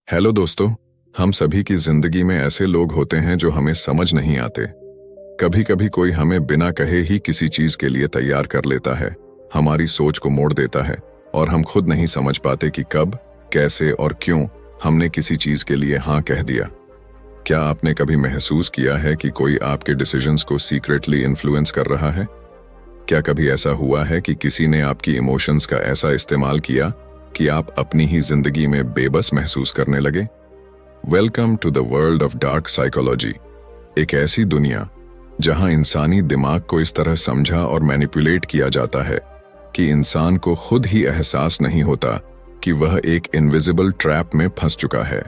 Hello दोस्तों। हम सभी की जिंदगी में ऐसे लोग होते हैं जो हमें समझ नहीं आते। कभी कभी कोई हमें बिना कहे ही किसी चीज के लिए तैयार कर लेता है, हमारी सोच को मोड़ देता है और हम खुद नहीं समझ पाते कि कब, कैसे और क्यों हमने किसी चीज के लिए हाँ कह दिया। क्या आपने कभी महसूस किया है कि कोई आपके डिसीजंस को सीक्रेटली इन्फ्लुएंस कर रहा है? क्या कभी ऐसा हुआ है कि किसी ने आपकी इमोशंस का ऐसा इस्तेमाल किया कि आप अपनी ही जिंदगी में बेबस महसूस करने लगे? Welcome to the world of dark psychology, एक ऐसी दुनिया जहां इंसानी दिमाग को इस तरह समझा और मैनिपुलेट किया जाता है कि इंसान को खुद ही एहसास नहीं होता कि वह एक इनविजिबल ट्रैप में फंस चुका है।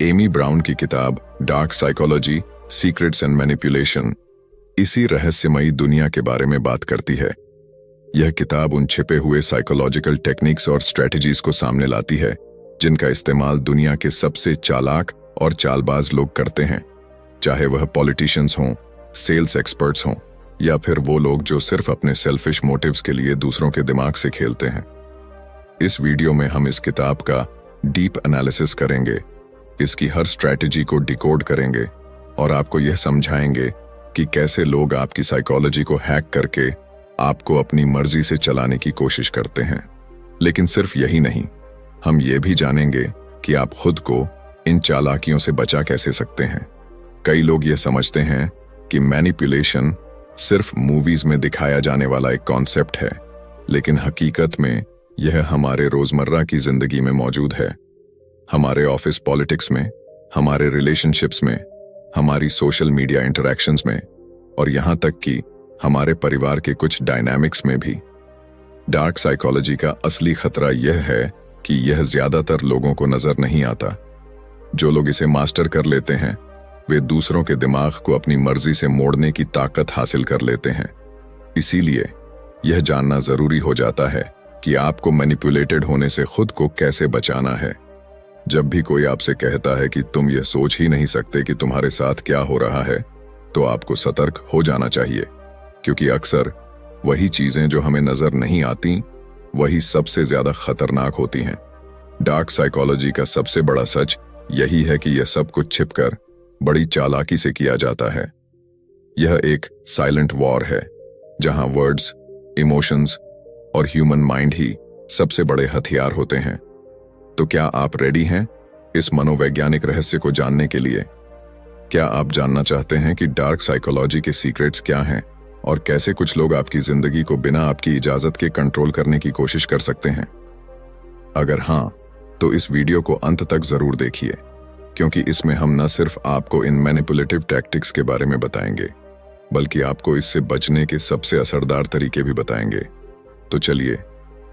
एमी ब्राउन की किताब dark psychology, secrets and manipulation इसी रहस्यमयी दुनिया के बारे में बात करती है। यह किताब उन छिपे हुए साइकोलॉजिकल टेक्निक्स और स्ट्रेटजीज को सामने लाती है जिनका इस्तेमाल दुनिया के सबसे चालाक और चालबाज लोग करते हैं, चाहे वह पॉलिटिशियंस हों, सेल्स एक्सपर्ट्स हों या फिर वो लोग जो सिर्फ अपने सेल्फिश मोटिव्स के लिए दूसरों के दिमाग से खेलते हैं। इस वीडियो में हम इस किताब का डीप एनालिसिस करेंगे, इसकी हर स्ट्रैटेजी को डिकोड करेंगे और आपको यह समझाएंगे कि कैसे लोग आपकी साइकोलॉजी को हैक करके आपको अपनी मर्जी से चलाने की कोशिश करते हैं। लेकिन सिर्फ यही नहीं, हम ये भी जानेंगे कि आप खुद को इन चालाकियों से बचा कैसे सकते हैं। कई लोग ये समझते हैं कि मैनिपुलेशन सिर्फ मूवीज में दिखाया जाने वाला एक कॉन्सेप्ट है, लेकिन हकीकत में यह हमारे रोजमर्रा की जिंदगी में मौजूद है। हमारे ऑफिस पॉलिटिक्स में, हमारे रिलेशनशिप्स में, हमारी सोशल मीडिया इंटरैक्शंस में और यहाँ तक कि हमारे परिवार के कुछ डायनामिक्स में भी। डार्क साइकोलॉजी का असली खतरा यह है कि यह ज्यादातर लोगों को नजर नहीं आता। जो लोग इसे मास्टर कर लेते हैं वे दूसरों के दिमाग को अपनी मर्जी से मोड़ने की ताकत हासिल कर लेते हैं। इसीलिए यह जानना जरूरी हो जाता है कि आपको मैनिपुलेटेड होने से खुद को कैसे बचाना है। जब भी कोई आपसे कहता है कि तुम यह सोच ही नहीं सकते कि तुम्हारे साथ क्या हो रहा है, तो आपको सतर्क हो जाना चाहिए, क्योंकि अक्सर वही चीजें जो हमें नजर नहीं आती वही सबसे ज्यादा खतरनाक होती हैं। डार्क साइकोलॉजी का सबसे बड़ा सच यही है कि यह सब कुछ छिपकर बड़ी चालाकी से किया जाता है। यह एक साइलेंट वॉर है जहां वर्ड्स, इमोशंस और ह्यूमन माइंड ही सबसे बड़े हथियार होते हैं। तो क्या आप रेडी हैं इस मनोवैज्ञानिक रहस्य को जानने के लिए? क्या आप जानना चाहते हैं कि डार्क साइकोलॉजी के सीक्रेट्स क्या हैं और कैसे कुछ लोग आपकी जिंदगी को बिना आपकी इजाजत के कंट्रोल करने की कोशिश कर सकते हैं? अगर हां, तो इस वीडियो को अंत तक जरूर देखिए, क्योंकि इसमें हम न सिर्फ आपको इन मैनिपुलेटिव टैक्टिक्स के बारे में बताएंगे, बल्कि आपको इससे बचने के सबसे असरदार तरीके भी बताएंगे। तो चलिए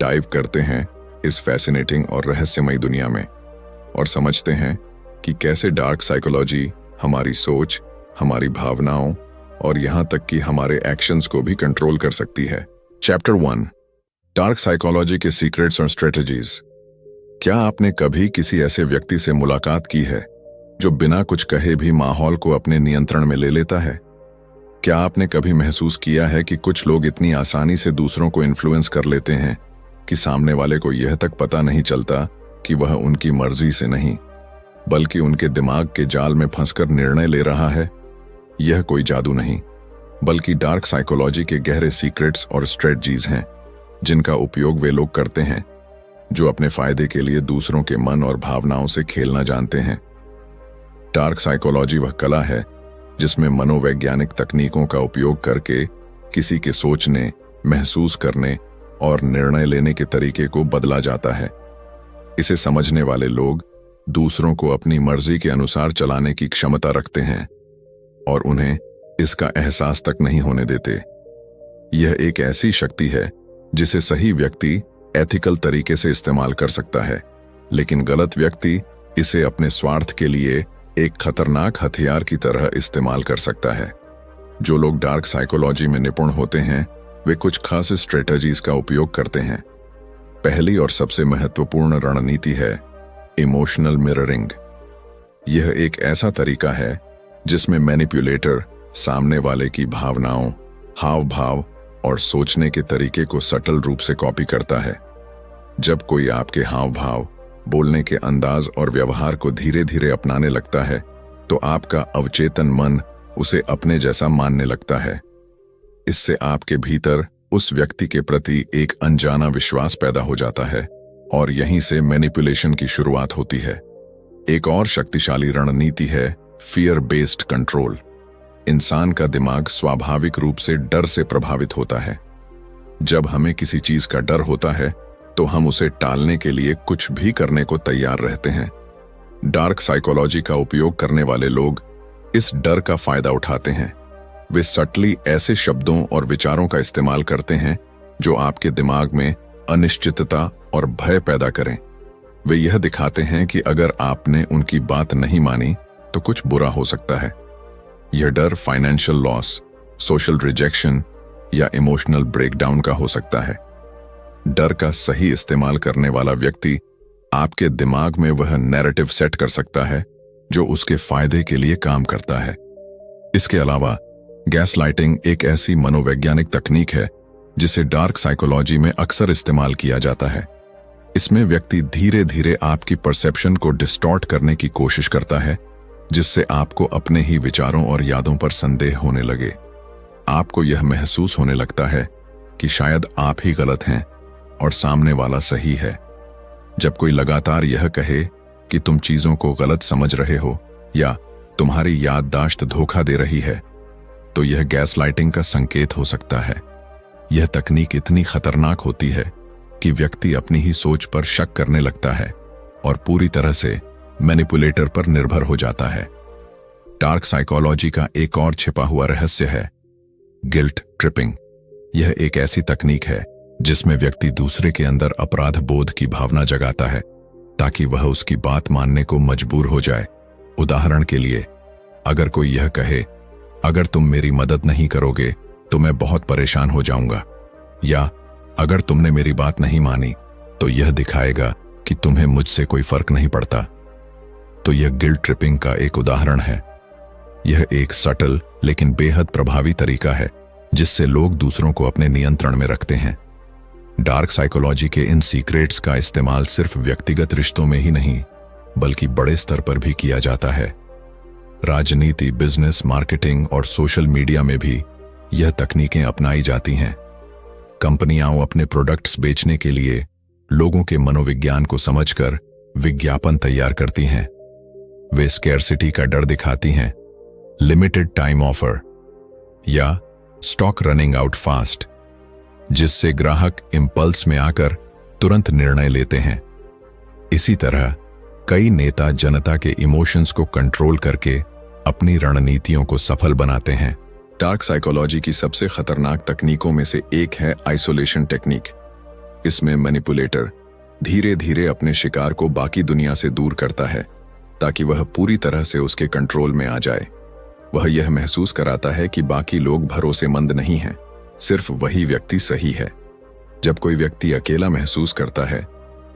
डाइव करते हैं इस फैसिनेटिंग और रहस्यमयी दुनिया में और समझते हैं कि कैसे डार्क साइकोलॉजी हमारी सोच, हमारी भावनाओं और यहां तक कि हमारे एक्शंस को भी कंट्रोल कर सकती है। चैप्टर 1, डार्क साइकोलॉजी के सीक्रेट्स और स्ट्रेटजीज। क्या आपने कभी किसी ऐसे व्यक्ति से मुलाकात की है जो बिना कुछ कहे भी माहौल को अपने नियंत्रण में ले लेता है? क्या आपने कभी महसूस किया है कि कुछ लोग इतनी आसानी से दूसरों को इन्फ्लुएंस कर लेते हैं कि सामने वाले को यह तक पता नहीं चलता कि वह उनकी मर्जी से नहीं, बल्कि उनके दिमाग के जाल में फंसकर निर्णय ले रहा है? यह कोई जादू नहीं, बल्कि डार्क साइकोलॉजी के गहरे सीक्रेट्स और स्ट्रेटजीज हैं जिनका उपयोग वे लोग करते हैं जो अपने फायदे के लिए दूसरों के मन और भावनाओं से खेलना जानते हैं। डार्क साइकोलॉजी वह कला है जिसमें मनोवैज्ञानिक तकनीकों का उपयोग करके किसी के सोचने, महसूस करने और निर्णय लेने के तरीके को बदला जाता है। इसे समझने वाले लोग दूसरों को अपनी मर्जी के अनुसार चलाने की क्षमता रखते हैं और उन्हें इसका एहसास तक नहीं होने देते। यह एक ऐसी शक्ति है जिसे सही व्यक्ति एथिकल तरीके से इस्तेमाल कर सकता है, लेकिन गलत व्यक्ति इसे अपने स्वार्थ के लिए एक खतरनाक हथियार की तरह इस्तेमाल कर सकता है। जो लोग डार्क साइकोलॉजी में निपुण होते हैं वे कुछ खास स्ट्रेटजीज का उपयोग करते हैं। पहली और सबसे महत्वपूर्ण रणनीति है इमोशनल मिररिंग। यह एक ऐसा तरीका है जिसमें मैनिपुलेटर सामने वाले की भावनाओं, हाव भाव और सोचने के तरीके को सटल रूप से कॉपी करता है। जब कोई आपके हाव भाव, बोलने के अंदाज और व्यवहार को धीरे धीरे अपनाने लगता है, तो आपका अवचेतन मन उसे अपने जैसा मानने लगता है। इससे आपके भीतर उस व्यक्ति के प्रति एक अनजाना विश्वास पैदा हो जाता है और यहीं से मैनिपुलेशन की शुरुआत होती है। एक और शक्तिशाली रणनीति है फियर बेस्ड कंट्रोल। इंसान का दिमाग स्वाभाविक रूप से डर से प्रभावित होता है। जब हमें किसी चीज का डर होता है तो हम उसे टालने के लिए कुछ भी करने को तैयार रहते हैं। डार्क साइकोलॉजी का उपयोग करने वाले लोग इस डर का फायदा उठाते हैं। वे सटली ऐसे शब्दों और विचारों का इस्तेमाल करते हैं जो आपके दिमाग में अनिश्चितता और भय पैदा करें। वे यह दिखाते हैं कि अगर आपने उनकी बात नहीं मानी तो कुछ बुरा हो सकता है। यह डर फाइनेंशियल लॉस, सोशल रिजेक्शन या इमोशनल ब्रेकडाउन का हो सकता है। डर का सही इस्तेमाल करने वाला व्यक्ति आपके दिमाग में वह नैरेटिव सेट कर सकता है जो उसके फायदे के लिए काम करता है। इसके अलावा गैसलाइटिंग एक ऐसी मनोवैज्ञानिक तकनीक है जिसे डार्क साइकोलॉजी में अक्सर इस्तेमाल किया जाता है। इसमें व्यक्ति धीरे धीरे आपकी परसेप्शन को डिस्टॉर्ट करने की कोशिश करता है, जिससे आपको अपने ही विचारों और यादों पर संदेह होने लगे। आपको यह महसूस होने लगता है कि शायद आप ही गलत हैं और सामने वाला सही है। जब कोई लगातार यह कहे कि तुम चीजों को गलत समझ रहे हो या तुम्हारी याददाश्त धोखा दे रही है, तो यह गैसलाइटिंग का संकेत हो सकता है। यह तकनीक इतनी खतरनाक होती है कि व्यक्ति अपनी ही सोच पर शक करने लगता है और पूरी तरह से मैनिपुलेटर पर निर्भर हो जाता है। डार्क साइकोलॉजी का एक और छिपा हुआ रहस्य है गिल्ट ट्रिपिंग। यह एक ऐसी तकनीक है जिसमें व्यक्ति दूसरे के अंदर अपराध बोध की भावना जगाता है ताकि वह उसकी बात मानने को मजबूर हो जाए। उदाहरण के लिए, अगर कोई यह कहे, अगर तुम मेरी मदद नहीं करोगे तो मैं बहुत परेशान हो जाऊंगा, या अगर तुमने मेरी बात नहीं मानी तो यह दिखाएगा कि तुम्हें मुझसे कोई फर्क नहीं पड़ता, तो यह गिल्ट ट्रिपिंग का एक उदाहरण है। यह एक सटल लेकिन बेहद प्रभावी तरीका है जिससे लोग दूसरों को अपने नियंत्रण में रखते हैं। डार्क साइकोलॉजी के इन सीक्रेट्स का इस्तेमाल सिर्फ व्यक्तिगत रिश्तों में ही नहीं बल्कि बड़े स्तर पर भी किया जाता है। राजनीति, बिजनेस, मार्केटिंग और सोशल मीडिया में भी यह तकनीकें अपनाई जाती हैं। कंपनियां अपने प्रोडक्ट्स बेचने के लिए लोगों के मनोविज्ञान को समझकर विज्ञापन तैयार करती हैं। वे स्कैरसिटी का डर दिखाती हैं, लिमिटेड टाइम ऑफर या स्टॉक रनिंग आउट फास्ट, जिससे ग्राहक इंपल्स में आकर तुरंत निर्णय लेते हैं। इसी तरह कई नेता जनता के इमोशंस को कंट्रोल करके अपनी रणनीतियों को सफल बनाते हैं। डार्क साइकोलॉजी की सबसे खतरनाक तकनीकों में से एक है आइसोलेशन टेक्निक। इसमें मैनिपुलेटर धीरे धीरे अपने शिकार को बाकी दुनिया से दूर करता है ताकि वह पूरी तरह से उसके कंट्रोल में आ जाए। वह यह महसूस कराता है कि बाकी लोग भरोसेमंद नहीं हैं, सिर्फ वही व्यक्ति सही है। जब कोई व्यक्ति अकेला महसूस करता है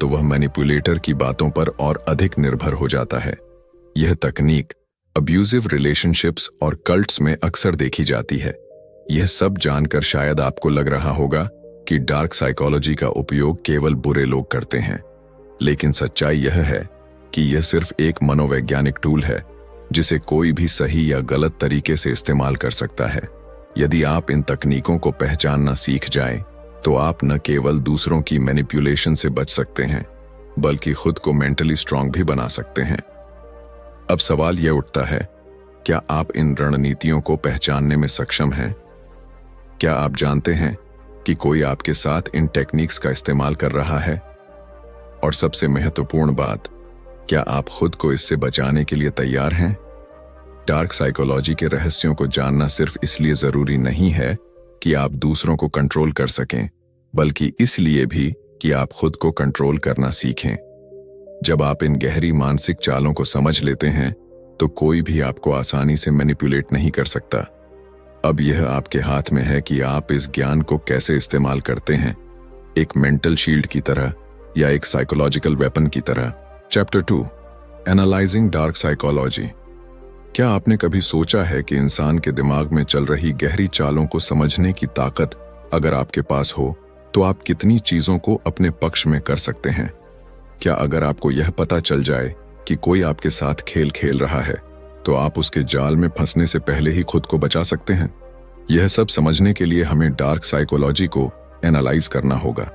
तो वह मैनिपुलेटर की बातों पर और अधिक निर्भर हो जाता है। यह तकनीक अब्यूजिव रिलेशनशिप्स और कल्ट्स में अक्सर देखी जाती है। यह सब जानकर शायद आपको लग रहा होगा कि डार्क साइकोलॉजी का उपयोग केवल बुरे लोग करते हैं, लेकिन सच्चाई यह है कि यह सिर्फ एक मनोवैज्ञानिक टूल है जिसे कोई भी सही या गलत तरीके से इस्तेमाल कर सकता है। यदि आप इन तकनीकों को पहचानना सीख जाएं, तो आप न केवल दूसरों की मैनिपुलेशन से बच सकते हैं बल्कि खुद को मेंटली स्ट्रांग भी बना सकते हैं। अब सवाल यह उठता है, क्या आप इन रणनीतियों को पहचानने में सक्षम हैं? क्या आप जानते हैं कि कोई आपके साथ इन टेक्निक्स का इस्तेमाल कर रहा है? और सबसे महत्वपूर्ण बात, क्या आप खुद को इससे बचाने के लिए तैयार हैं? डार्क साइकोलॉजी के रहस्यों को जानना सिर्फ इसलिए जरूरी नहीं है कि आप दूसरों को कंट्रोल कर सकें, बल्कि इसलिए भी कि आप खुद को कंट्रोल करना सीखें। जब आप इन गहरी मानसिक चालों को समझ लेते हैं, तो कोई भी आपको आसानी से मैनिपुलेट नहीं कर सकता। अब यह आपके हाथ में है कि आप इस ज्ञान को कैसे इस्तेमाल करते हैं, एक मेंटल शील्ड की तरह या एक साइकोलॉजिकल वेपन की तरह। Chapter 2, analysing dark psychology. क्या आपने कभी सोचा है कि इंसान के दिमाग में चल रही गहरी चालों को समझने की ताकत अगर आपके पास हो तो आप कितनी चीजों को अपने पक्ष में कर सकते हैं? क्या अगर आपको यह पता चल जाए कि कोई आपके साथ खेल खेल रहा है, तो आप उसके जाल में फंसने से पहले ही खुद को बचा सकते हैं? यह सब समझने के लिए हमें डार्क साइकोलॉजी को एनालाइज करना होगा।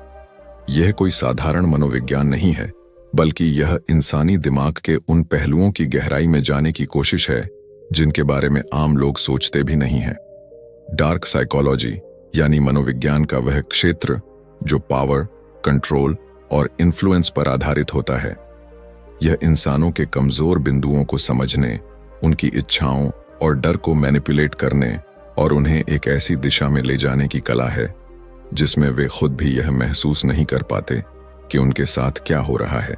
यह कोई साधारण मनोविज्ञान नहीं है, बल्कि यह इंसानी दिमाग के उन पहलुओं की गहराई में जाने की कोशिश है जिनके बारे में आम लोग सोचते भी नहीं हैं। डार्क साइकोलॉजी यानी मनोविज्ञान का वह क्षेत्र जो पावर, कंट्रोल और इन्फ्लुएंस पर आधारित होता है। यह इंसानों के कमजोर बिंदुओं को समझने, उनकी इच्छाओं और डर को मैनिपुलेट करने और उन्हें एक ऐसी दिशा में ले जाने की कला है जिसमें वे खुद भी यह महसूस नहीं कर पाते कि उनके साथ क्या हो रहा है।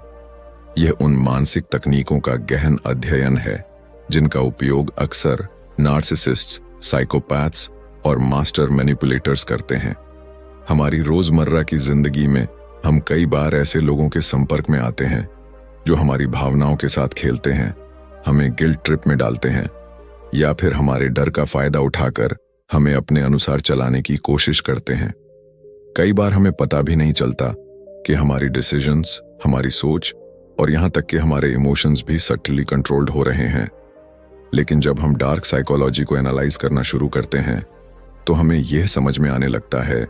यह उन मानसिक तकनीकों का गहन अध्ययन है जिनका उपयोग अक्सर नार्सिसिस्ट्स, साइकोपैथ्स और मास्टर मैनिपुलेटर्स करते हैं। हमारी रोजमर्रा की जिंदगी में हम कई बार ऐसे लोगों के संपर्क में आते हैं जो हमारी भावनाओं के साथ खेलते हैं, हमें गिल्ट ट्रिप में डालते हैं या फिर हमारे डर का फायदा उठाकर हमें अपने अनुसार चलाने की कोशिश करते हैं। कई बार हमें पता भी नहीं चलता कि हमारी डिसीजंस, हमारी सोच और यहां तक कि हमारे इमोशंस भी सटली कंट्रोल्ड हो रहे हैं। लेकिन जब हम डार्क साइकोलॉजी को एनालाइज करना शुरू करते हैं तो हमें यह समझ में आने लगता है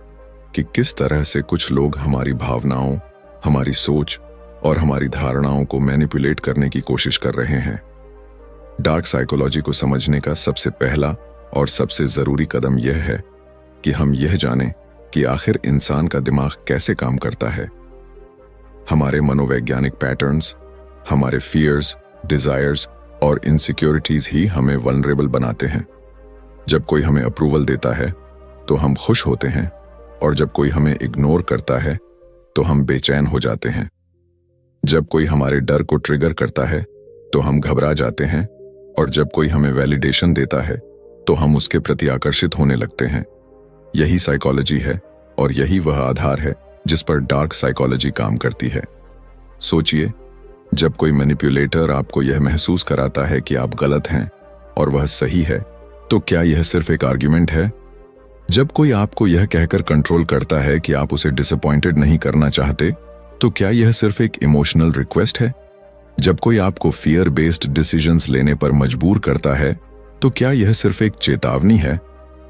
कि किस तरह से कुछ लोग हमारी भावनाओं, हमारी सोच और हमारी धारणाओं को मैनिपुलेट करने की कोशिश कर रहे हैं। डार्क साइकोलॉजी को समझने का सबसे पहला और सबसे जरूरी कदम यह है कि हम यह जानें कि आखिर इंसान का दिमाग कैसे काम करता है। हमारे मनोवैज्ञानिक पैटर्न्स, हमारे फियर्स, डिजायर्स और इनसिक्योरिटीज ही हमें वल्नरेबल बनाते हैं। जब कोई हमें अप्रूवल देता है तो हम खुश होते हैं, और जब कोई हमें इग्नोर करता है तो हम बेचैन हो जाते हैं। जब कोई हमारे डर को ट्रिगर करता है तो हम घबरा जाते हैं, और जब कोई हमें वैलिडेशन देता है तो हम उसके प्रति आकर्षित होने लगते हैं। यही साइकोलॉजी है और यही वह आधार है जिस पर डार्क साइकोलॉजी काम करती है। सोचिए, जब कोई मैनिपुलेटर आपको यह महसूस कराता है कि आप गलत हैं और वह सही है, तो क्या यह सिर्फ एक आर्ग्यूमेंट है? जब कोई आपको यह कहकर कंट्रोल करता है कि आप उसे डिसअपॉइंटेड नहीं करना चाहते, तो क्या यह सिर्फ एक इमोशनल रिक्वेस्ट है? जब कोई आपको फियर बेस्ड डिसीजंस लेने पर मजबूर करता है, तो क्या यह सिर्फ एक चेतावनी है?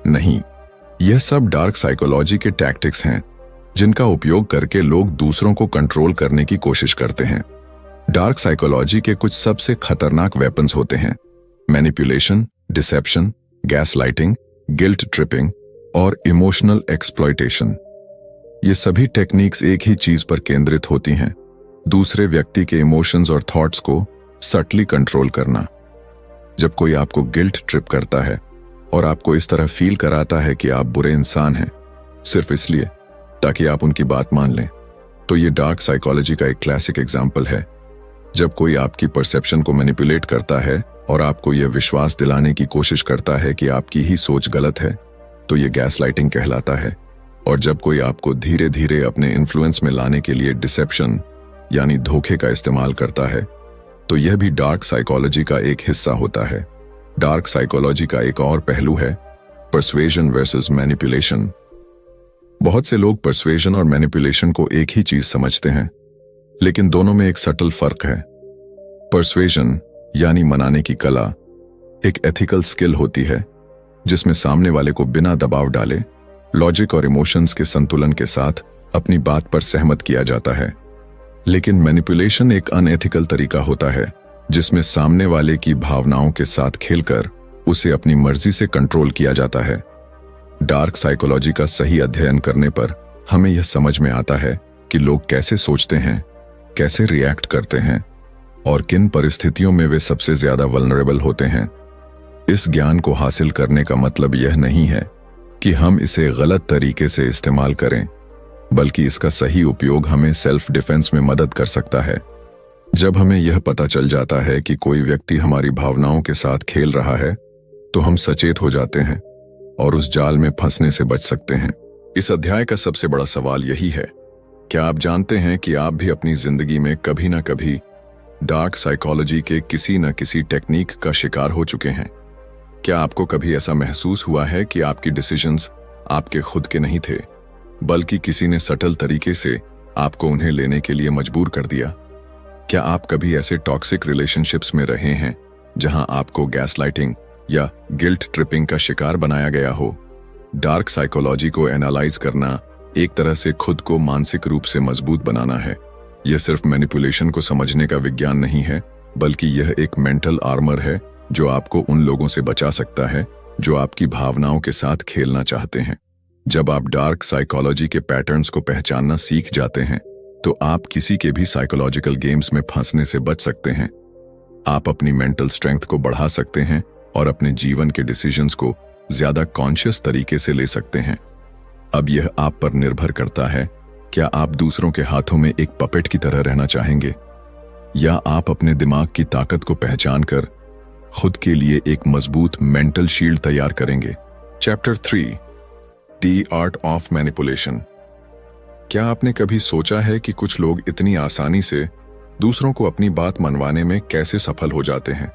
नहीं, यह सब डार्क साइकोलॉजी के टैक्टिक्स हैं जिनका उपयोग करके लोग दूसरों को कंट्रोल करने की कोशिश करते हैं। डार्क साइकोलॉजी के कुछ सबसे खतरनाक वेपन्स होते हैं: manipulation, deception, gaslighting, guilt tripping और इमोशनल एक्सप्लॉयटेशन। ये सभी टेक्निक्स एक ही चीज पर केंद्रित होती हैं: दूसरे व्यक्ति के इमोशंस और थॉट्स को सटली कंट्रोल करना। जब कोई आपको गिल्ट ट्रिप करता है और आपको इस तरह फील कराता है कि आप बुरे इंसान हैं सिर्फ इसलिए ताकि आप उनकी बात मान लें, तो ये डार्क साइकोलॉजी का एक क्लासिक एग्जाम्पल है। जब कोई आपकी परसेप्शन को मैनिपुलेट करता है और आपको यह विश्वास दिलाने की कोशिश करता है कि आपकी ही सोच गलत है, तो ये गैसलाइटिंग कहलाता है। और जब कोई आपको धीरे धीरे अपने इन्फ्लुएंस में लाने के लिए डिसेप्शन यानी धोखे का इस्तेमाल करता है, तो यह भी डार्क साइकोलॉजी का एक हिस्सा होता है। डार्क साइकोलॉजी का एक और पहलू है पर्सुएजन वर्सेस मैनिपुलेशन। बहुत से लोग पर्सुएजन और मैनिपुलेशन को एक ही चीज समझते हैं, लेकिन दोनों में एक सटल फर्क है। पर्सुएजन यानी मनाने की कला एक एथिकल स्किल होती है जिसमें सामने वाले को बिना दबाव डाले लॉजिक और इमोशंस के संतुलन के साथ अपनी बात पर सहमत किया जाता है। लेकिन मैनिपुलेशन एक अनएथिकल तरीका होता है जिसमें सामने वाले की भावनाओं के साथ खेलकर उसे अपनी मर्जी से कंट्रोल किया जाता है। डार्क साइकोलॉजी का सही अध्ययन करने पर हमें यह समझ में आता है कि लोग कैसे सोचते हैं, कैसे रिएक्ट करते हैं और किन परिस्थितियों में वे सबसे ज्यादा वल्नरेबल होते हैं। इस ज्ञान को हासिल करने का मतलब यह नहीं है कि हम इसे गलत तरीके से इस्तेमाल करें, बल्कि इसका सही उपयोग हमें सेल्फ डिफेंस में मदद कर सकता है। जब हमें यह पता चल जाता है कि कोई व्यक्ति हमारी भावनाओं के साथ खेल रहा है, तो हम सचेत हो जाते हैं और उस जाल में फंसने से बच सकते हैं। इस अध्याय का सबसे बड़ा सवाल यही है, क्या आप जानते हैं कि आप भी अपनी जिंदगी में कभी ना कभी डार्क साइकोलॉजी के किसी न किसी टेक्निक का शिकार हो चुके हैं? क्या आपको कभी ऐसा महसूस हुआ है कि आपकी डिसीजंस आपके खुद के नहीं थे, बल्कि किसी ने सटल तरीके से आपको उन्हें लेने के लिए मजबूर कर दिया? क्या आप कभी ऐसे टॉक्सिक रिलेशनशिप्स में रहे हैं जहां आपको गैसलाइटिंग या गिल्ट ट्रिपिंग का शिकार बनाया गया हो? डार्क साइकोलॉजी को एनालाइज करना एक तरह से खुद को मानसिक रूप से मजबूत बनाना है। यह सिर्फ मैनिपुलेशन को समझने का विज्ञान नहीं है, बल्कि यह एक मेंटल आर्मर है जो आपको उन लोगों से बचा सकता है जो आपकी भावनाओं के साथ खेलना चाहते हैं। जब आप डार्क साइकोलॉजी के पैटर्न्स को पहचानना सीख जाते हैं तो आप किसी के भी साइकोलॉजिकल गेम्स में फंसने से बच सकते हैं। आप अपनी मेंटल स्ट्रेंथ को बढ़ा सकते हैं और अपने जीवन के डिसीजंस को ज्यादा कॉन्शियस तरीके से ले सकते हैं। अब यह आप पर निर्भर करता है, क्या आप दूसरों के हाथों में एक पपेट की तरह रहना चाहेंगे या आप अपने दिमाग की ताकत को पहचान कर खुद के लिए एक मजबूत मेंटल शील्ड तैयार करेंगे। Chapter 3, the art of manipulation. क्या आपने कभी सोचा है कि कुछ लोग इतनी आसानी से दूसरों को अपनी बात मनवाने में कैसे सफल हो जाते हैं?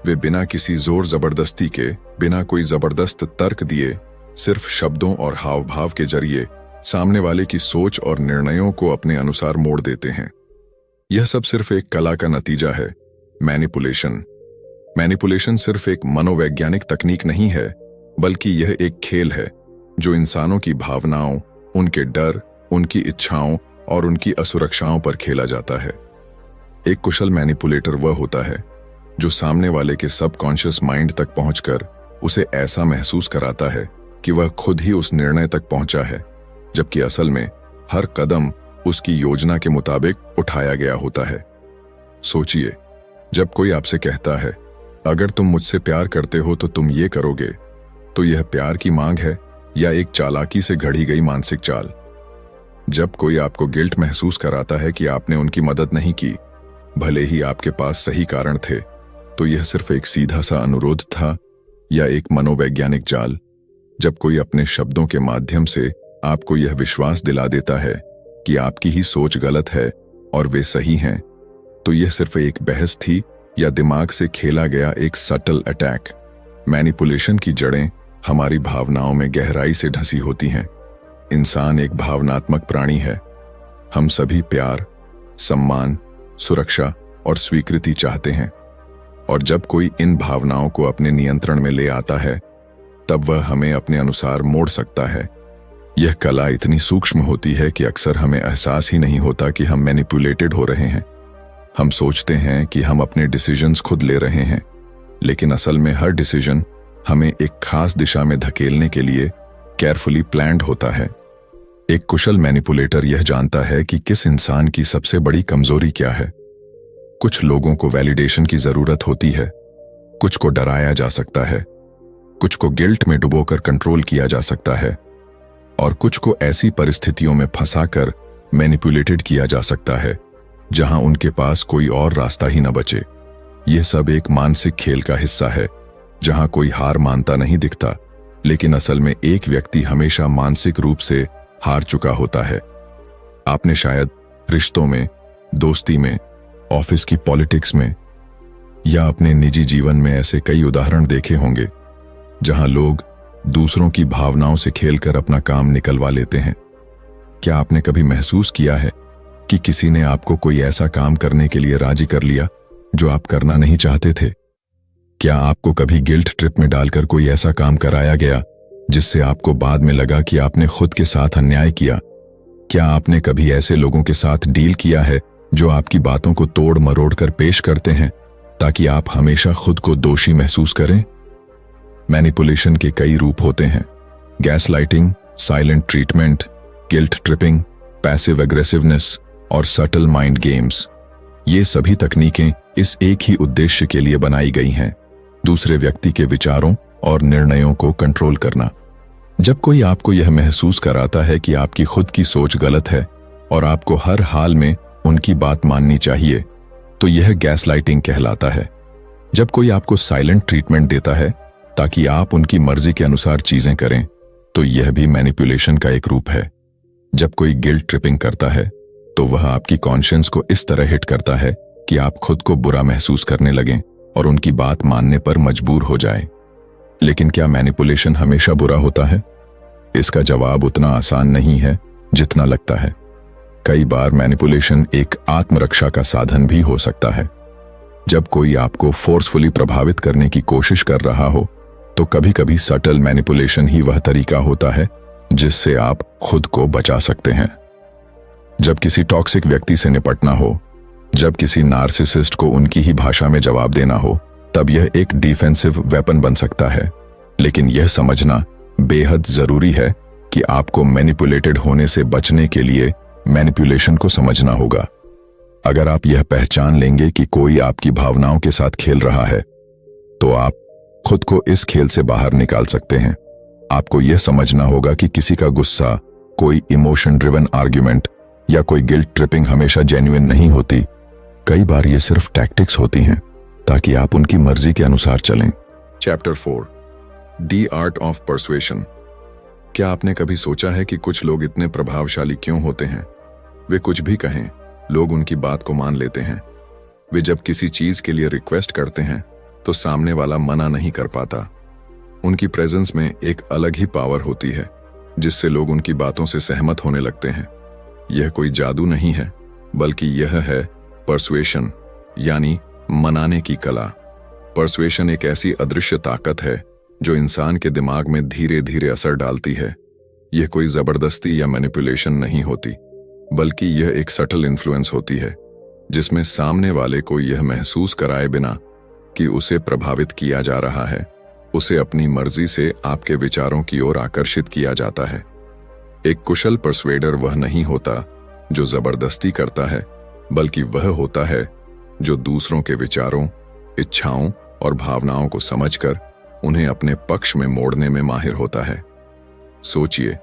वे बिना किसी जोर जबरदस्ती के, बिना कोई जबरदस्त तर्क दिए, सिर्फ शब्दों और हाव भाव के जरिए सामने वाले की सोच और निर्णयों को अपने अनुसार मोड़ देते हैं। यह सब सिर्फ एक कला का नतीजा है। मैनिपुलेशन सिर्फ एक मनोवैज्ञानिक तकनीक नहीं है, बल्कि यह एक खेल है जो इंसानों की भावनाओं, उनके डर, उनकी इच्छाओं और उनकी असुरक्षाओं पर खेला जाता है। एक कुशल मैनिपुलेटर वह होता है जो सामने वाले के सबकॉन्शियस माइंड तक पहुंचकर उसे ऐसा महसूस कराता है कि वह खुद ही उस निर्णय तक पहुंचा है, जबकि असल में हर कदम उसकी योजना के मुताबिक उठाया गया होता है। सोचिए, जब कोई आपसे कहता है, अगर तुम मुझसे प्यार करते हो तो तुम ये करोगे, तो यह प्यार की मांग है या एक चालाकी से घड़ी गई मानसिक चाल? जब कोई आपको गिल्ट महसूस कराता है कि आपने उनकी मदद नहीं की, भले ही आपके पास सही कारण थे, तो यह सिर्फ एक सीधा सा अनुरोध था या एक मनोवैज्ञानिक जाल? जब कोई अपने शब्दों के माध्यम से आपको यह विश्वास दिला देता है कि आपकी ही सोच गलत है और वे सही हैं, तो यह सिर्फ एक बहस थी या दिमाग से खेला गया एक सटल अटैक? मैनिपुलेशन की जड़ें हमारी भावनाओं में गहराई से ढसी होती हैं। इंसान एक भावनात्मक प्राणी है। हम सभी प्यार, सम्मान, सुरक्षा और स्वीकृति चाहते हैं, और जब कोई इन भावनाओं को अपने नियंत्रण में ले आता है, तब वह हमें अपने अनुसार मोड़ सकता है। यह कला इतनी सूक्ष्म होती है कि अक्सर हमें एहसास ही नहीं होता कि हम मैनिपुलेटेड हो रहे हैं। हम सोचते हैं कि हम अपने डिसीजंस खुद ले रहे हैं, लेकिन असल में हर डिसीजन हमें एक खास दिशा में धकेलने के लिए केयरफुली प्लान्ड होता है। एक कुशल मैनिपुलेटर यह जानता है कि किस इंसान की सबसे बड़ी कमजोरी क्या है। कुछ लोगों को वैलिडेशन की जरूरत होती है, कुछ को डराया जा सकता है, कुछ को गिल्ट में डुबोकर कंट्रोल किया जा सकता है, और कुछ को ऐसी परिस्थितियों में फंसाकर मैनिपुलेटेड किया जा सकता है जहां उनके पास कोई और रास्ता ही न बचे। यह सब एक मानसिक खेल का हिस्सा है जहां कोई हार मानता नहीं दिखता, लेकिन असल में एक व्यक्ति हमेशा मानसिक रूप से हार चुका होता है। आपने शायद रिश्तों में, दोस्ती में, ऑफिस की पॉलिटिक्स में या अपने निजी जीवन में ऐसे कई उदाहरण देखे होंगे जहां लोग दूसरों की भावनाओं से खेलकर अपना काम निकलवा लेते हैं। क्या आपने कभी महसूस किया है कि किसी ने आपको कोई ऐसा काम करने के लिए राजी कर लिया जो आप करना नहीं चाहते थे? क्या आपको कभी गिल्ट ट्रिप में डालकर कोई ऐसा काम कराया गया जिससे आपको बाद में लगा कि आपने खुद के साथ अन्याय किया? क्या आपने कभी ऐसे लोगों के साथ डील किया है जो आपकी बातों को तोड़ मरोड़ कर पेश करते हैं ताकि आप हमेशा खुद को दोषी महसूस करें? मैनिपुलेशन के कई रूप होते हैं: gaslighting, silent treatment, guilt tripping, passive aggressiveness और सटल माइंड गेम्स। ये सभी तकनीकें इस एक ही उद्देश्य के लिए बनाई गई हैं, दूसरे व्यक्ति के विचारों और निर्णयों को कंट्रोल करना। जब कोई आपको यह महसूस कराता है कि आपकी खुद की सोच गलत है और आपको हर हाल में उनकी बात माननी चाहिए, तो यह गैसलाइटिंग कहलाता है। जब कोई आपको साइलेंट ट्रीटमेंट देता है ताकि आप उनकी मर्जी के अनुसार चीजें करें, तो यह भी मैनिपुलेशन का एक रूप है। जब कोई गिल्ट ट्रिपिंग करता है तो वह आपकी कॉन्शियंस को इस तरह हिट करता है कि आप खुद को बुरा महसूस करने लगें और उनकी बात मानने पर मजबूर हो जाएं। लेकिन क्या मैनिपुलेशन हमेशा बुरा होता है? इसका जवाब उतना आसान नहीं है जितना लगता है। कई बार मैनिपुलेशन एक आत्मरक्षा का साधन भी हो सकता है। जब कोई आपको फोर्सफुली प्रभावित करने की कोशिश कर रहा हो तो कभी कभी सटल मैनिपुलेशन ही वह तरीका होता है जिससे आप खुद को बचा सकते हैं। जब किसी टॉक्सिक व्यक्ति से निपटना हो, जब किसी नार्सिसिस्ट को उनकी ही भाषा में जवाब देना हो, तब यह एक डिफेंसिव वेपन बन सकता है। लेकिन यह समझना बेहद जरूरी है कि आपको मैनिपुलेटेड होने से बचने के लिए मैनिपुलेशन को समझना होगा। अगर आप यह पहचान लेंगे कि कोई आपकी भावनाओं के साथ खेल रहा है, तो आप खुद को इस खेल से बाहर निकाल सकते हैं। आपको यह समझना होगा कि किसी का गुस्सा, कोई इमोशन ड्रिवन आर्ग्यूमेंट या कोई गिल्ट ट्रिपिंग हमेशा जेन्युइन नहीं होती। कई बार ये सिर्फ टैक्टिक्स होती हैं ताकि आप उनकी मर्जी के अनुसार चलें। Chapter 4, the art of persuasion. क्या आपने कभी सोचा है कि कुछ लोग इतने प्रभावशाली क्यों होते हैं? वे कुछ भी कहें, लोग उनकी बात को मान लेते हैं। वे जब किसी चीज के लिए रिक्वेस्ट करते हैं तो सामने वाला मना नहीं कर पाता। उनकी प्रेजेंस में एक अलग ही पावर होती है जिससे लोग उनकी बातों से सहमत होने लगते हैं। यह कोई जादू नहीं है, बल्कि यह है परसुएशन, यानी मनाने की कला। परसुएशन एक ऐसी अदृश्य ताकत है जो इंसान के दिमाग में धीरे धीरे असर डालती है। यह कोई जबरदस्ती या मैनिपुलेशन नहीं होती, बल्कि यह एक सटल इन्फ्लुएंस होती है जिसमें सामने वाले को यह महसूस कराए बिना कि उसे प्रभावित किया जा रहा है, उसे अपनी मर्जी से आपके विचारों की ओर आकर्षित किया जाता है। एक कुशल परसुएडर वह नहीं होता जो जबरदस्ती करता है, बल्कि वह होता है जो दूसरों के विचारों, इच्छाओं और भावनाओं को समझकर उन्हें अपने पक्ष में मोड़ने में माहिर होता है। सोचिए,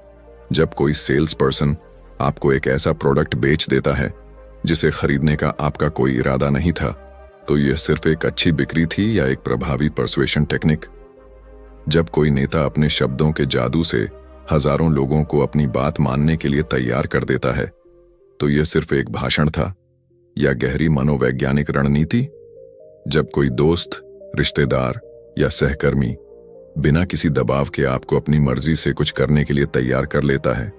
जब कोई सेल्स पर्सन आपको एक ऐसा प्रोडक्ट बेच देता है जिसे खरीदने का आपका कोई इरादा नहीं था, तो यह सिर्फ एक अच्छी बिक्री थी या एक प्रभावी परसुएशन टेक्निक? जब कोई नेता अपने शब्दों के जादू से हजारों लोगों को अपनी बात मानने के लिए तैयार कर देता है, तो यह सिर्फ एक भाषण था या गहरी मनोवैज्ञानिक रणनीति? जब कोई दोस्त, रिश्तेदार या सहकर्मी बिना किसी दबाव के आपको अपनी मर्जी से कुछ करने के लिए तैयार कर लेता है,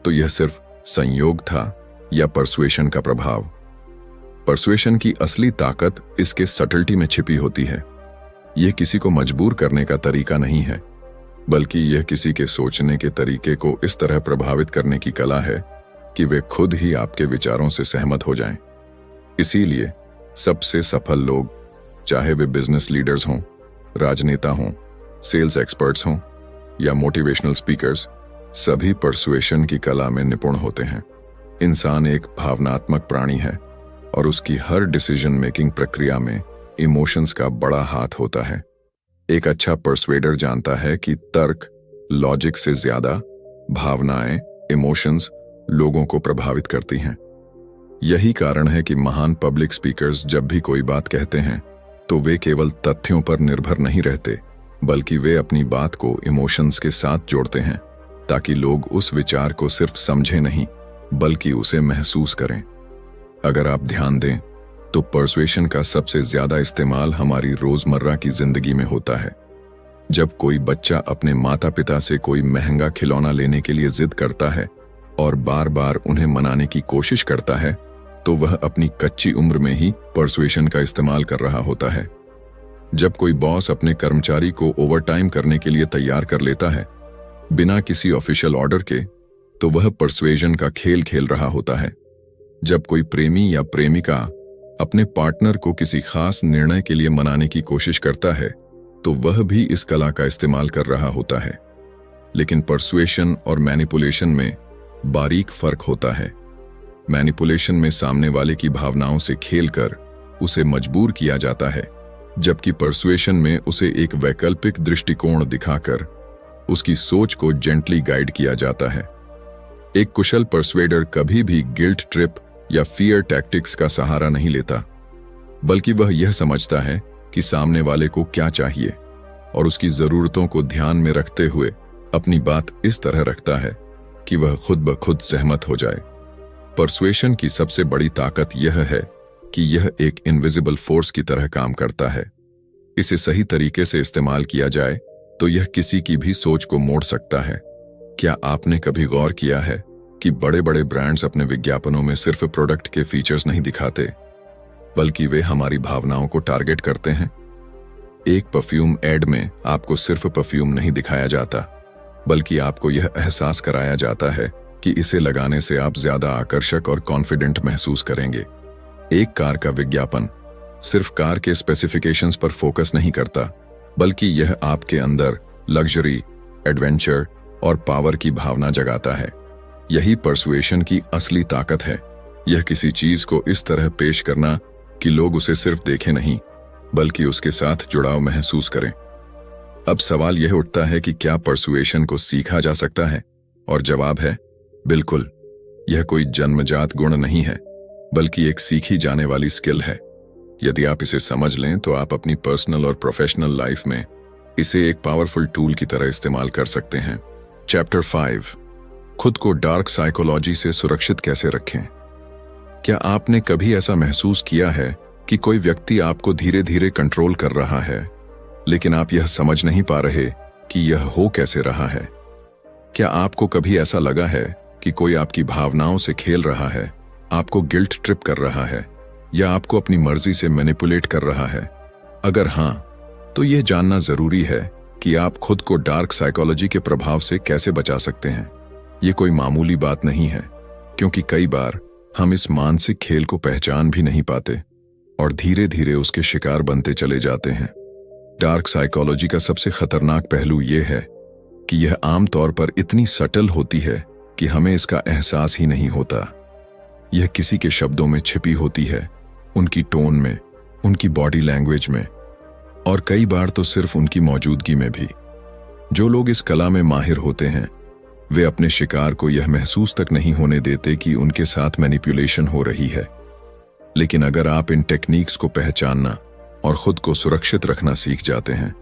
तो यह सिर्फ संयोग था या परसुएशन का प्रभाव? परसुएशन की असली ताकत इसके सटलिटी में छिपी होती है। यह किसी को मजबूर करने का तरीका नहीं है, बल्कि यह किसी के सोचने के तरीके को इस तरह प्रभावित करने की कला है कि वे खुद ही आपके विचारों से सहमत हो जाएं। इसीलिए सबसे सफल लोग, चाहे वे बिजनेस लीडर्स हों, राजनेता हों, सेल्स एक्सपर्ट्स हों या मोटिवेशनल स्पीकर्स, सभी परसुएशन की कला में निपुण होते हैं। इंसान एक भावनात्मक प्राणी है और उसकी हर डिसीजन मेकिंग प्रक्रिया में इमोशंस का बड़ा हाथ होता है। एक अच्छा परसुएडर जानता है कि तर्क, लॉजिक से ज्यादा भावनाएं, इमोशंस लोगों को प्रभावित करती हैं। यही कारण है कि महान पब्लिक स्पीकर्स जब भी कोई बात कहते हैं तो वे केवल तथ्यों पर निर्भर नहीं रहते, बल्कि वे अपनी बात को इमोशंस के साथ जोड़ते हैं ताकि लोग उस विचार को सिर्फ समझें नहीं, बल्कि उसे महसूस करें। अगर आप ध्यान दें तो परसुएशन का सबसे ज्यादा इस्तेमाल हमारी रोजमर्रा की जिंदगी में होता है। जब कोई बच्चा अपने माता पिता से कोई महंगा खिलौना लेने के लिए जिद करता है और बार बार उन्हें मनाने की कोशिश करता है, तो वह अपनी कच्ची उम्र में ही परसुएशन का इस्तेमाल कर रहा होता है। जब कोई बॉस अपने कर्मचारी को ओवरटाइम करने के लिए तैयार कर लेता है बिना किसी ऑफिशियल ऑर्डर के, तो वह परसुएशन का खेल खेल रहा होता है। जब कोई प्रेमी या प्रेमिका अपने पार्टनर को किसी खास निर्णय के लिए मनाने की कोशिश करता है, तो वह भी इस कला का इस्तेमाल कर रहा होता है। लेकिन परसुएशन और मैनिपुलेशन में बारीक फर्क होता है। मैनिपुलेशन में सामने वाले की भावनाओं से खेलकर उसे मजबूर किया जाता है, जबकि परसुएशन में उसे एक वैकल्पिक दृष्टिकोण दिखाकर उसकी सोच को जेंटली गाइड किया जाता है। एक कुशल परसुएडर कभी भी गिल्ट ट्रिप या फियर टैक्टिक्स का सहारा नहीं लेता, बल्कि वह यह समझता है कि सामने वाले को क्या चाहिए और उसकी जरूरतों को ध्यान में रखते हुए अपनी बात इस तरह रखता है कि वह खुद ब खुद सहमत हो जाए। परसुएशन की सबसे बड़ी ताकत यह है कि यह एक इनविजिबल फोर्स की तरह काम करता है। इसे सही तरीके से इस्तेमाल किया जाए तो यह किसी की भी सोच को मोड़ सकता है। क्या आपने कभी गौर किया है कि बड़े बड़े ब्रांड्स अपने विज्ञापनों में सिर्फ प्रोडक्ट के फीचर्स नहीं दिखाते, बल्कि वे हमारी भावनाओं को टारगेट करते हैं। एक परफ्यूम एड में आपको सिर्फ परफ्यूम नहीं दिखाया जाता, बल्कि आपको यह एहसास कराया जाता है कि इसे लगाने से आप ज्यादा आकर्षक और कॉन्फिडेंट महसूस करेंगे। एक कार का विज्ञापन सिर्फ कार के स्पेसिफिकेशंस पर फोकस नहीं करता, बल्कि यह आपके अंदर लग्जरी, एडवेंचर और पावर की भावना जगाता है। यही परसुएशन की असली ताकत है। यह किसी चीज को इस तरह पेश करना कि लोग उसे सिर्फ देखें नहीं, बल्कि उसके साथ जुड़ाव महसूस करें। अब सवाल यह उठता है कि क्या परसुएशन को सीखा जा सकता है? और जवाब है बिल्कुल। यह कोई जन्मजात गुण नहीं है, बल्कि एक सीखी जाने वाली स्किल है। यदि आप इसे समझ लें तो आप अपनी पर्सनल और प्रोफेशनल लाइफ में इसे एक पावरफुल टूल की तरह इस्तेमाल कर सकते हैं। चैप्टर 5, खुद को डार्क साइकोलॉजी से सुरक्षित कैसे रखें। क्या आपने कभी ऐसा महसूस किया है कि कोई व्यक्ति आपको धीरे धीरे कंट्रोल कर रहा है, लेकिन आप यह समझ नहीं पा रहे कि यह हो कैसे रहा है? क्या आपको कभी ऐसा लगा है कि कोई आपकी भावनाओं से खेल रहा है, आपको गिल्ट ट्रिप कर रहा है, या आपको अपनी मर्जी से मैनिपुलेट कर रहा है? अगर हां, तो यह जानना जरूरी है कि आप खुद को डार्क साइकोलॉजी के प्रभाव से कैसे बचा सकते हैं। यह कोई मामूली बात नहीं है, क्योंकि कई बार हम इस मानसिक खेल को पहचान भी नहीं पाते और धीरे धीरे उसके शिकार बनते चले जाते हैं। डार्क साइकोलॉजी का सबसे खतरनाक पहलू यह है कि यह आमतौर पर इतनी सटल होती है कि हमें इसका एहसास ही नहीं होता। यह किसी के शब्दों में छिपी होती है, उनकी टोन में, उनकी बॉडी लैंग्वेज में, और कई बार तो सिर्फ उनकी मौजूदगी में भी। जो लोग इस कला में माहिर होते हैं, वे अपने शिकार को यह महसूस तक नहीं होने देते कि उनके साथ मैनिपुलेशन हो रही है। लेकिन अगर आप इन टेक्निक्स को पहचानना और खुद को सुरक्षित रखना सीख जाते हैं,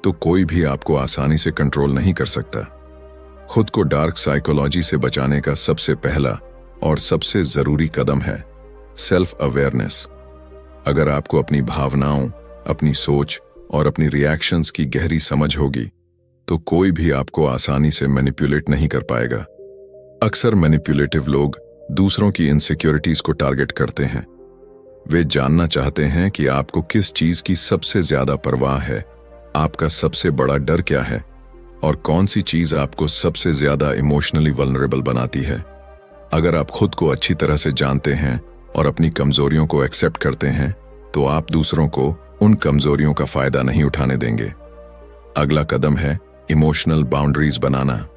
तो कोई भी आपको आसानी से कंट्रोल नहीं कर सकता। खुद को डार्क साइकोलॉजी से बचाने का सबसे पहला और सबसे जरूरी कदम है सेल्फ अवेयरनेस। अगर आपको अपनी भावनाओं, अपनी सोच और अपनी रिएक्शंस की गहरी समझ होगी, तो कोई भी आपको आसानी से मैनिपुलेट नहीं कर पाएगा। अक्सर मैनिपुलेटिव लोग दूसरों की इनसिक्योरिटीज को टारगेट करते हैं। वे जानना चाहते हैं कि आपको किस चीज की सबसे ज्यादा परवाह है, आपका सबसे बड़ा डर क्या है, और कौन सी चीज आपको सबसे ज्यादा इमोशनली वल्नरेबल बनाती है। अगर आप खुद को अच्छी तरह से जानते हैं और अपनी कमजोरियों को एक्सेप्ट करते हैं, तो आप दूसरों को उन कमजोरियों का फायदा नहीं उठाने देंगे। अगला कदम है इमोशनल बाउंड्रीज बनाना।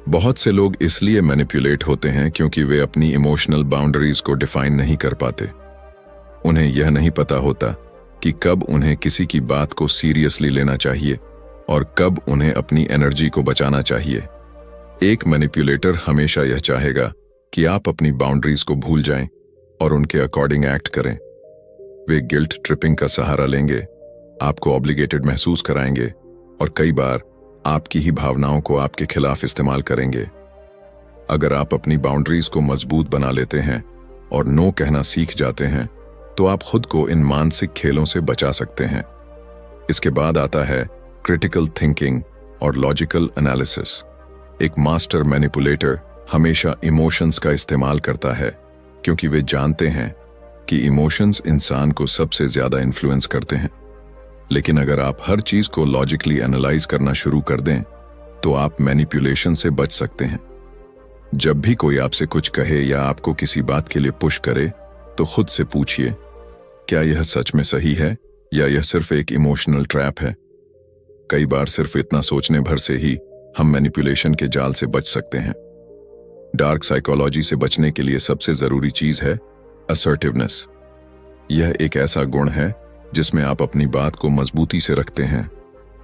बहुत से लोग इसलिए मैनिपुलेट होते हैं क्योंकि वे अपनी इमोशनल बाउंड्रीज को डिफाइन नहीं कर पाते। उन्हें यह नहीं पता होता कि कब उन्हें किसी की बात को सीरियसली लेना चाहिए और कब उन्हें अपनी एनर्जी को बचाना चाहिए। एक मैनिपुलेटर हमेशा यह चाहेगा कि आप अपनी बाउंड्रीज को भूल जाएं और उनके अकॉर्डिंग एक्ट करें। वे गिल्ट ट्रिपिंग का सहारा लेंगे, आपको ऑब्लिगेटेड महसूस कराएंगे और कई बार आपकी ही भावनाओं को आपके खिलाफ इस्तेमाल करेंगे। अगर आप अपनी बाउंड्रीज को मजबूत बना लेते हैं और नो कहना सीख जाते हैं, तो आप खुद को इन मानसिक खेलों से बचा सकते हैं। इसके बाद आता है क्रिटिकल थिंकिंग और लॉजिकल एनालिसिस। एक मास्टर मैनिपुलेटर हमेशा इमोशंस का इस्तेमाल करता है, क्योंकि वे जानते हैं कि इमोशंस इंसान को सबसे ज्यादा इन्फ्लुएंस करते हैं। लेकिन अगर आप हर चीज को लॉजिकली एनालाइज करना शुरू कर दें, तो आप मैनिपुलेशन से बच सकते हैं। जब भी कोई आपसे कुछ कहे या आपको किसी बात के लिए पुश करे, तो खुद से पूछिए, क्या यह सच में सही है या यह सिर्फ एक इमोशनल ट्रैप है? कई बार सिर्फ इतना सोचने भर से ही हम मैनिपुलेशन के जाल से बच सकते हैं। डार्क साइकोलॉजी से बचने के लिए सबसे जरूरी चीज है असर्टिवनेस। यह एक ऐसा गुण है जिसमें आप अपनी बात को मजबूती से रखते हैं,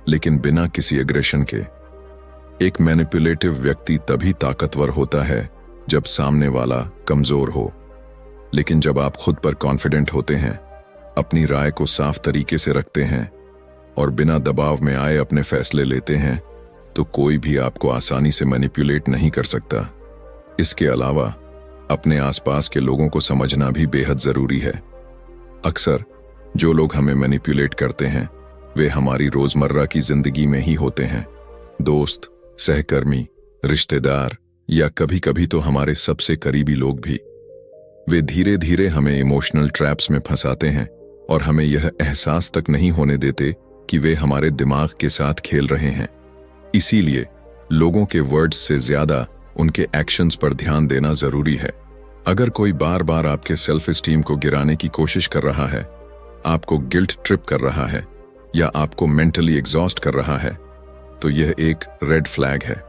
लेकिन बिना किसी एग्रेशन के। एक मैनिपुलेटिव व्यक्ति तभी ताकतवर होता है जब सामने वाला कमजोर हो। लेकिन जब आप खुद पर कॉन्फिडेंट होते हैं, अपनी राय को साफ तरीके से रखते हैं और बिना दबाव में आए अपने फैसले लेते हैं, तो कोई भी आपको आसानी से मैनिपुलेट नहीं कर सकता। इसके अलावा अपने आसपास के लोगों को समझना भी बेहद जरूरी है। अक्सर जो लोग हमें मैनिपुलेट करते हैं, वे हमारी रोजमर्रा की जिंदगी में ही होते हैं। दोस्त, सहकर्मी, रिश्तेदार या कभी कभी तो हमारे सबसे करीबी लोग भी। वे धीरे धीरे हमें इमोशनल ट्रैप्स में फंसाते हैं और हमें यह एहसास तक नहीं होने देते कि वे हमारे दिमाग के साथ खेल रहे हैं। इसीलिए लोगों के वर्ड्स से ज्यादा उनके एक्शंस पर ध्यान देना जरूरी है। अगर कोई बार बार आपके सेल्फ एस्टीम को गिराने की कोशिश कर रहा है, आपको गिल्ट ट्रिप कर रहा है या आपको मेंटली एग्जॉस्ट कर रहा है, तो यह एक रेड फ्लैग है।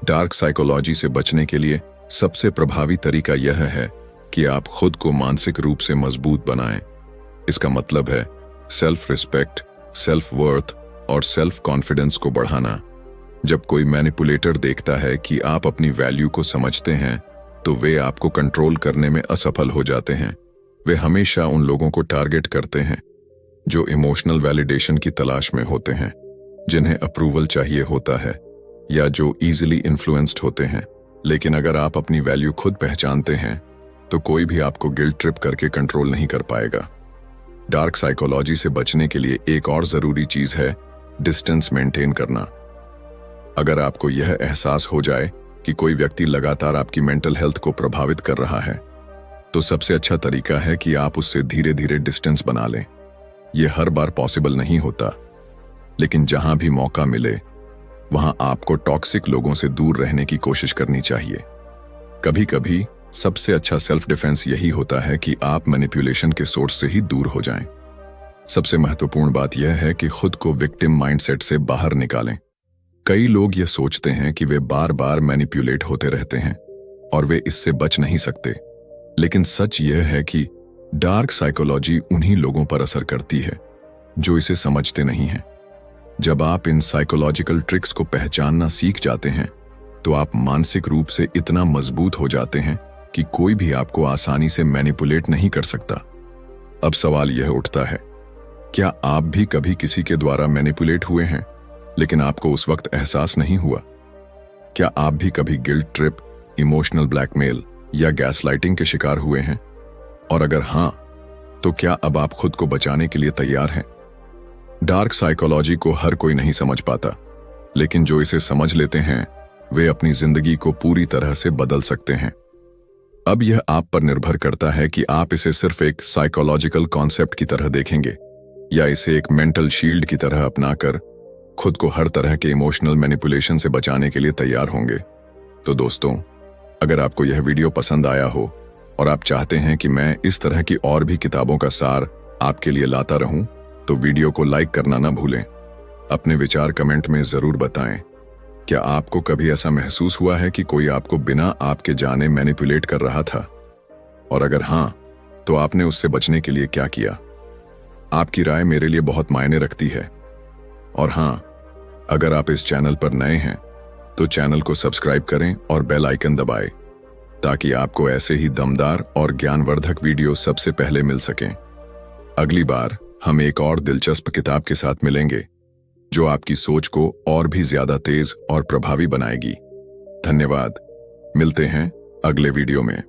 डार्क साइकोलॉजी से बचने के लिए सबसे प्रभावी तरीका यह है कि आप खुद को मानसिक रूप से मजबूत बनाएं। इसका मतलब है सेल्फ रिस्पेक्ट, सेल्फ वर्थ और सेल्फ कॉन्फिडेंस को बढ़ाना। जब कोई मैनिपुलेटर देखता है कि आप अपनी वैल्यू को समझते हैं, तो वे आपको कंट्रोल करने में असफल हो जाते हैं। वे हमेशा उन लोगों को टारगेट करते हैं जो इमोशनल वैलिडेशन की तलाश में होते हैं, जिन्हें अप्रूवल चाहिए होता है या जो इजीली इन्फ्लुएंस्ड होते हैं। लेकिन अगर आप अपनी वैल्यू खुद पहचानते हैं, तो कोई भी आपको गिल्ट ट्रिप करके कंट्रोल नहीं कर पाएगा। डार्क साइकोलॉजी से बचने के लिए एक और जरूरी चीज है डिस्टेंस मेंटेन करना। अगर आपको यह एहसास हो जाए कि कोई व्यक्ति लगातार आपकी मेंटल हेल्थ को प्रभावित कर रहा है, तो सबसे अच्छा तरीका है कि आप उससे धीरे धीरे डिस्टेंस बना लें। यह हर बार पॉसिबल नहीं होता, लेकिन जहां भी मौका मिले वहां आपको टॉक्सिक लोगों से दूर रहने की कोशिश करनी चाहिए। कभी कभी सबसे अच्छा सेल्फ डिफेंस यही होता है कि आप मैनिपुलेशन के सोर्स से ही दूर हो जाएं। सबसे महत्वपूर्ण बात यह है कि खुद को विक्टिम माइंडसेट से बाहर निकालें। कई लोग यह सोचते हैं कि वे बार बार मैनिपुलेट होते रहते हैं और वे इससे बच नहीं सकते, लेकिन सच यह है कि डार्क साइकोलॉजी उन्हीं लोगों पर असर करती है जो इसे समझते नहीं हैं। जब आप इन साइकोलॉजिकल ट्रिक्स को पहचानना सीख जाते हैं, तो आप मानसिक रूप से इतना मजबूत हो जाते हैं कि कोई भी आपको आसानी से मैनिपुलेट नहीं कर सकता। अब सवाल यह उठता है, क्या आप भी कभी किसी के द्वारा मैनिपुलेट हुए हैं, लेकिन आपको उस वक्त एहसास नहीं हुआ? क्या आप भी कभी गिल्ट ट्रिप, इमोशनल ब्लैकमेल या गैसलाइटिंग के शिकार हुए हैं? और अगर हां, तो क्या अब आप खुद को बचाने के लिए तैयार हैं? डार्क साइकोलॉजी को हर कोई नहीं समझ पाता, लेकिन जो इसे समझ लेते हैं वे अपनी जिंदगी को पूरी तरह से बदल सकते हैं। अब यह आप पर निर्भर करता है कि आप इसे सिर्फ एक साइकोलॉजिकल कॉन्सेप्ट की तरह देखेंगे या इसे एक मेंटल शील्ड की तरह अपनाकर खुद को हर तरह के इमोशनल मैनिपुलेशन से बचाने के लिए तैयार होंगे। तो दोस्तों, अगर आपको यह वीडियो पसंद आया हो और आप चाहते हैं कि मैं इस तरह की और भी किताबों का सार आपके लिए लाता रहूं, तो वीडियो को लाइक करना ना भूलें। अपने विचार कमेंट में जरूर बताएं। क्या आपको कभी ऐसा महसूस हुआ है कि कोई आपको बिना आपके जाने मैनिपुलेट कर रहा था? और अगर हां, तो आपने उससे बचने के लिए क्या किया? आपकी राय मेरे लिए बहुत मायने रखती है। और हां, अगर आप इस चैनल पर नए हैं, तो चैनल को सब्सक्राइब करें और बेल आइकन दबाएं, ताकि आपको ऐसे ही दमदार और ज्ञानवर्धक वीडियो सबसे पहले मिल सकें। अगली बार हम एक और दिलचस्प किताब के साथ मिलेंगे, जो आपकी सोच को और भी ज्यादा तेज और प्रभावी बनाएगी। धन्यवाद। मिलते हैं अगले वीडियो में।